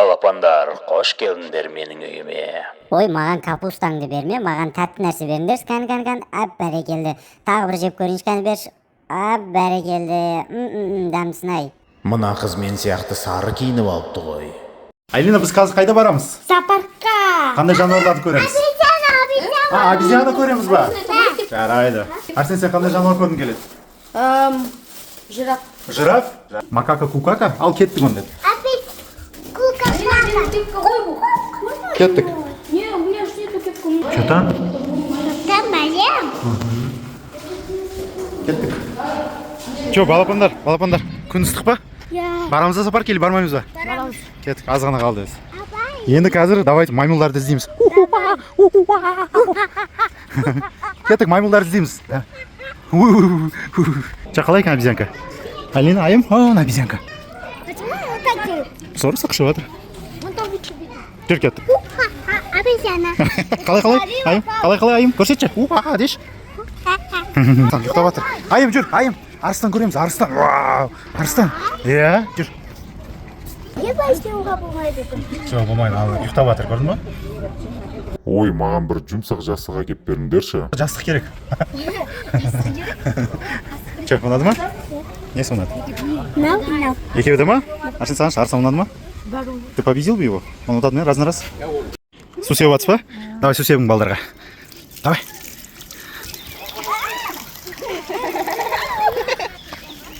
Балапандар, қош келдіңдер менің үйіме. Ой, маған капустаңды берме, маған тәтті нәрсе беріңдер. Кән. Ап, бәрекелді. Тағы бір жеп көрейінші, кән берші. Ап, бәрекелді. Дәмсін ай. Мына қыз мен сияқты сары киініп алыпты ғой. Айлина, біз қазір қайда барамыз? Зоопаркқа. Қандай жануарларды көреміз? Обезьяна көреміз ба? Жарайды. Арсен, сен қандай жануар көргің келеді? Жираф. Жираф? Макака, кукака? Ал кеттік онда. Кеттік. Не, у меня же нету кепка. Что там? Там болем. Кеттік. Че, балапандар, күн ыстық па? Я. Барамыз ба зоопаркқа или бармаймыз ба? Барамыз. Кеттік, аз ғана қалды өзі. Енді қазір давайте маймылдарды іздейміз. Кеттік, маймылдарды іздейміз. Че, қалай екен обезьянка? Алина, айым? О, обезьянка. Почему вот так делают? Соры сақшып жатыр. Вон там вот. Жүр, кеттік. Обезьяна. Қалай, айым? Қалай, айым? Көрсетші. Уа, деш. Ұйықтап жатыр. Айым, жүр, айым. Арыстан көреміз, арыстан. Вау, арыстан. Иә, жүр. Не байстеуға болмайды. Жоқ, болмайды, ал ұйықтап жатыр, көрдің ба? Ой, маған бір жұмсақ жастық әкеп беріңдерші. Жастық керек. Че, ұнады ма? Несі ұнады? Мынау. Екеуі де ма? Арсен, саған арыстан ұнады ма? Ты победил бы его? Он ұнады ма? Раз. Су сеуіп атыс па? Давай, су сеуің балдарға. Давай.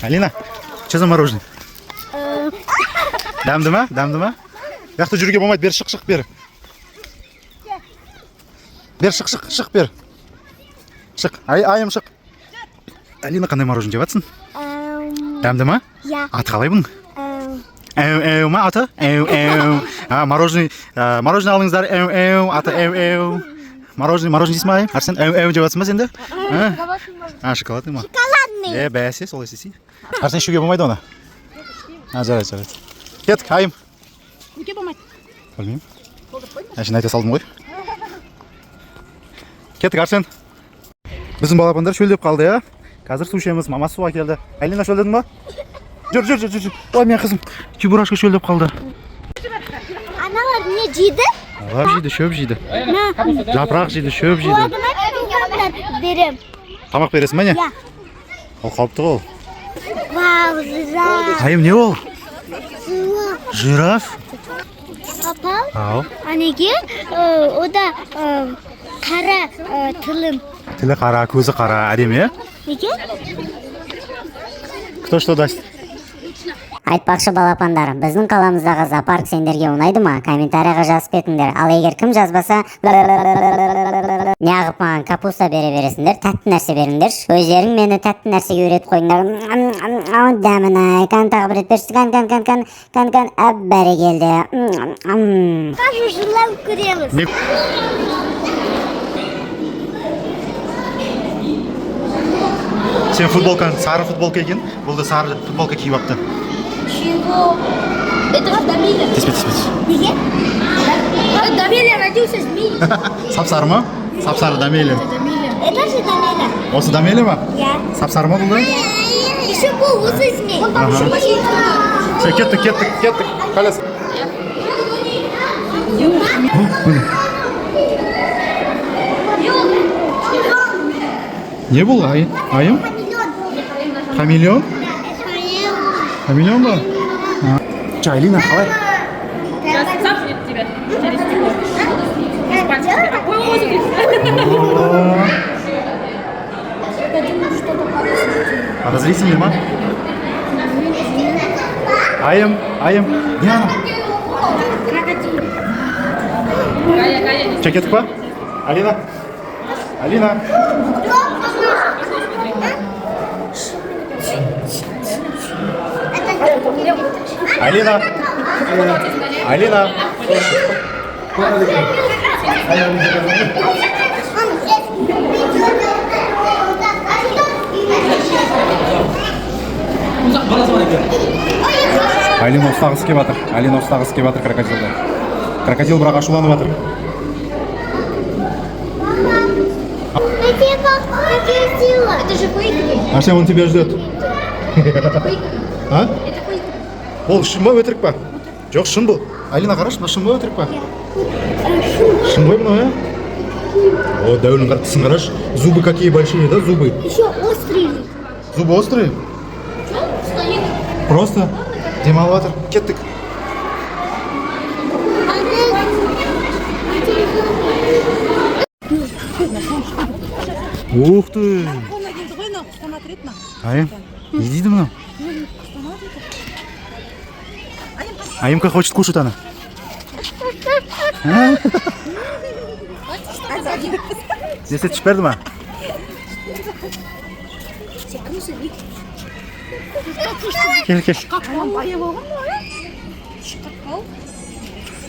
Алина, что за мороженое? Дәмді ма? Яқты жүруге болмайды, бер, шық, бер. Бер, шық, бер. Шық, айым шық. Алина, қандай мороженое жеп атсың? Дәмді ма? Я. Аты қалай бұның? Әу ма аты? Әу. Мороженое алыңыздар, аты. Мороженое дейсің ма? Арсен, әу жеп атсың ба сенде? Шоколадный ма? Шоколадный. Бәсе, солай істейсің. Арсен, ішуге болмайды оны? Жарайды. Кеттік, айым. Неге болмайды? Білмеймін. Әшін айта салдым ғой. Кеттік, Арсен. Біздің балапандар шөлдеп қалды, я? Қазір су ішеміз, мамасы суға келді. Айлина, шөлдедің ба? Жүр. Ой, мен қызым. Чебурашка шөлдеп қалды. Аналар не жейді? Лап жейді, шөп жейді. Жапырақ жейді, шөп жейді. Оладына берем. Тамақ бересің ба не? Я. Ол қауіпті ғой. Вау, жираф. Айым, не ол? Жираф? Папа, Ау. неге? Ода қара тылым. Тілі қара, көзі қара, әдемі, е? Неге? Кто что даст? Айтпақшы балапандар, біздің қаламыздағы зоопарк сендерге ұнайды ма? Комментарияға жазып кетіңдер. Ал егер кім жазбаса, неғып маған капуста бере бересіңдер, тәтті нәрсе беріңдер. Өздерің мені тәтті нәрсеге үйретіп қойыңдар. Дәмін ай, тағы бір рет берші. Кән, әп бәрекелді. Қажу жылау көреміз. Сен футболкаң сары футболка екен, бұл да сары футболка киіп апты. Чего? Это же Дамиля. Теспе. Неге? Дамиля родился змей. Сап-сары ма? Сап-сары Дамеля. Это же Дамиля. Осы Дамеля ма? Я. Сап-сары ма бұл да? Еще был осы змей. Он там еще машина. Все, кеттік. Қалас. Не бұл, айым? Хамелеон? Хамелеон ба? Че, Айлина, қалай? Сейчас цапнет тебя через стекло. Спать тебя. Ой, Подозрительный ма? Айым, не ана? Че, кеттік па? Алина? Алина. Алина ұстағысы кеп жатыр крокодилді. Крокодил бірақ ашуланып жатыр. Это же Куик. Арсен, он тебя ждет. Это Куик. А? Это Куик. Ол шын ба, өтірік па? Жоқ, шын бұл. Алина, қарашы, мына шын ғой өтірік па? Шын ғой мынау, иә? О, дәулін қартысын қарашы. Зубы какие большие, да, зубы? Еще острый. Зубы острые? Просто демалып жатыр. Кеттік. Ух ты! Айым, не дейді мынау? Айымка хочет кушать она. Здесь это шперді ма? Кел, кел.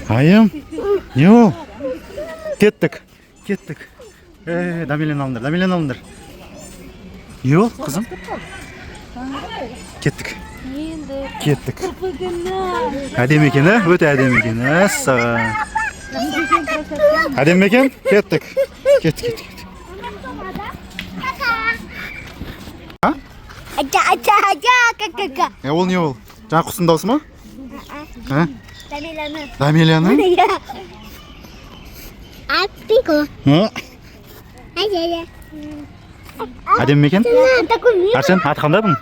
Айым, не ол? Кеттік, кеттік. Дамелен алыңдар. Не ол, қызым? Кеттік. Кеттік. Әдем екен, өте әдем екен. Саған. Әдем екен? Кеттік. Кеттік. А? Ол не ол? Жаңа құстың дауысы ма? Дамеляны? Аппико. Әдем екен? Арсен, аты қандай бұның?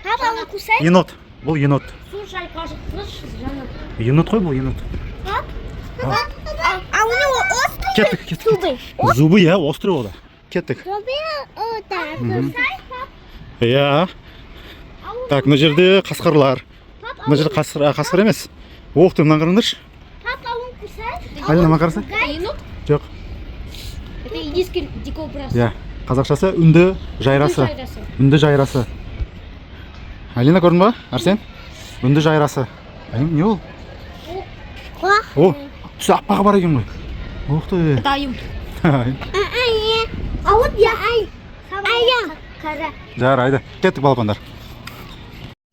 Папа, он кусает? Енот. Бұл енот. Слушай, кажется, Енот қой бұл, енот. А у него острые Кеттік. зубы? Зубы, иә, острый ол да. Кеттік. Иә. Так, мына жерде қасқырлар. Мына жерде қасқыр емес. Оқ ты, мына қараңдаршы. Папа, он кусает? Алина, мына қараса? Енот? Жоқ. Это индийский дикобраз. Иә. Қазақшасы үнді жайрасы. Үнді жайрасы. Алина, көрдің ба? Арсен? Үнді жайрасы. Айым, не ол? О, түсі аппағы бар екен ғой. Оқ ты. Это аюн. А вот я кара. Жарайды. Кеттік балапандар.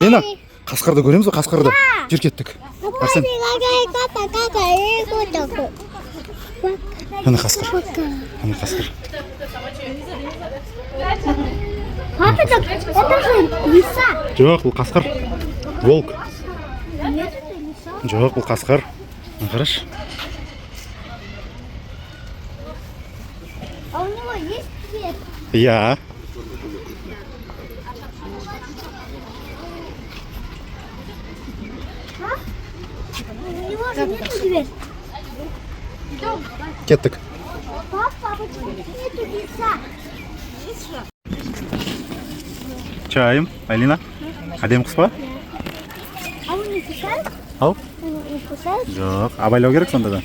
Алина, қасқырды көреміз ғой, қасқырды. Жүр кеттік. Арсен. Ана қасқыр. Папа, это же лиса. Жоқ, бұл қасқыр. Волк. Жоқ, бұл қасқыр. Қараш. А у него есть цвет? Иә. У него же нету цвет. Кеттік. Папа, почему нету лиса? Чайым, Алина. Әдем құс па? А он не кусает? Ау? Он не кусает? Жоқ, абайлау керек сонда да.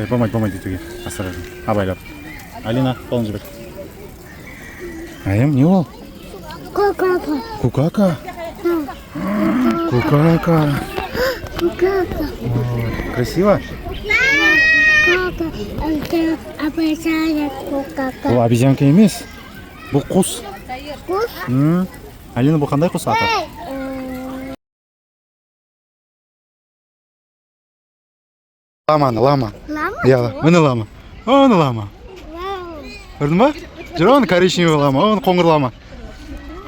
Болмайды дейтуге. Асыра. Абайлап. Алина, қолын жібер. Айым, не ол? Кукака. Кукака? Кукака. Красиво? Кукака. Это обожает кукака. Бұл обезьянка емес. Бұл құс. Кус? Алина, бұл қандай құс аты? Лама. Лама? Иә, міне лама. Оны лама. Вау. Көрдің ба? Жүр, оны коричневый лама, оны қоңыр лама.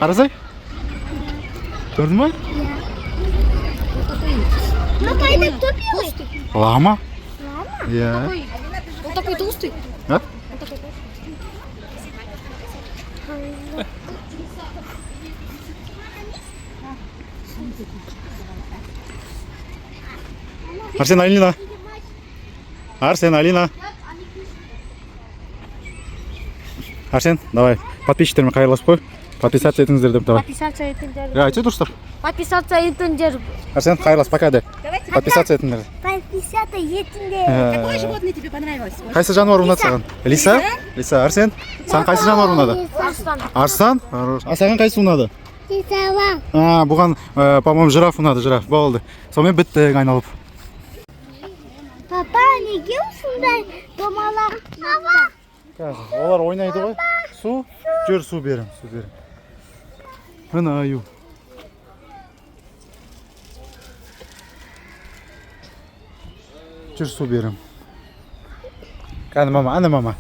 Қарасай. Көрдің ба? Папа, это кто белый? Лама. Иә. Он такой толстый. А? Арсен, Алина. Арсен, давай. Подписчиктермен қайырласып қой. Подписаться етіңіздер деп давай. Подписаться етіңдер. Ja, айтшы дұрыстар. Подписаться етіңдер. Арсен, қайырлас, пока де. Подписаться етіңдер. Подписаться етіңдер. Какое животное тебе понравилось? Қайсы жануар ұнады саған? Лиса? Лиса, Арсен. Саған қайсы жануар ұнады? Арстан? А саған қайсы ұнады? Лиса. Бұған, по-моему, жираф ұнады, жираф. Болды. Сонымен біттік айналып. Папа, неге осындай домалақ? Олар ойнайды ғой. Су? Жүр, су берім. Мына аю. Жүр, су берім. Ана мама.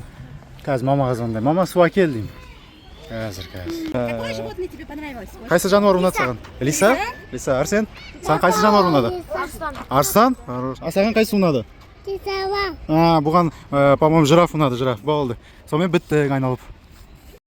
Қазір мамаға звондай. Мама, су әкел деймін. Қазір. Какое животное тебе понравилось? Қайсы жануар ұнады саған? Лиса? Лиса, Арсен? Саған қайсы жануар ұнады? Арстан? Хорош. Саған қайсы ұнады? Бұған, по-моему, жираф ұнады, жираф. Болды. Сонымен біттік айналып.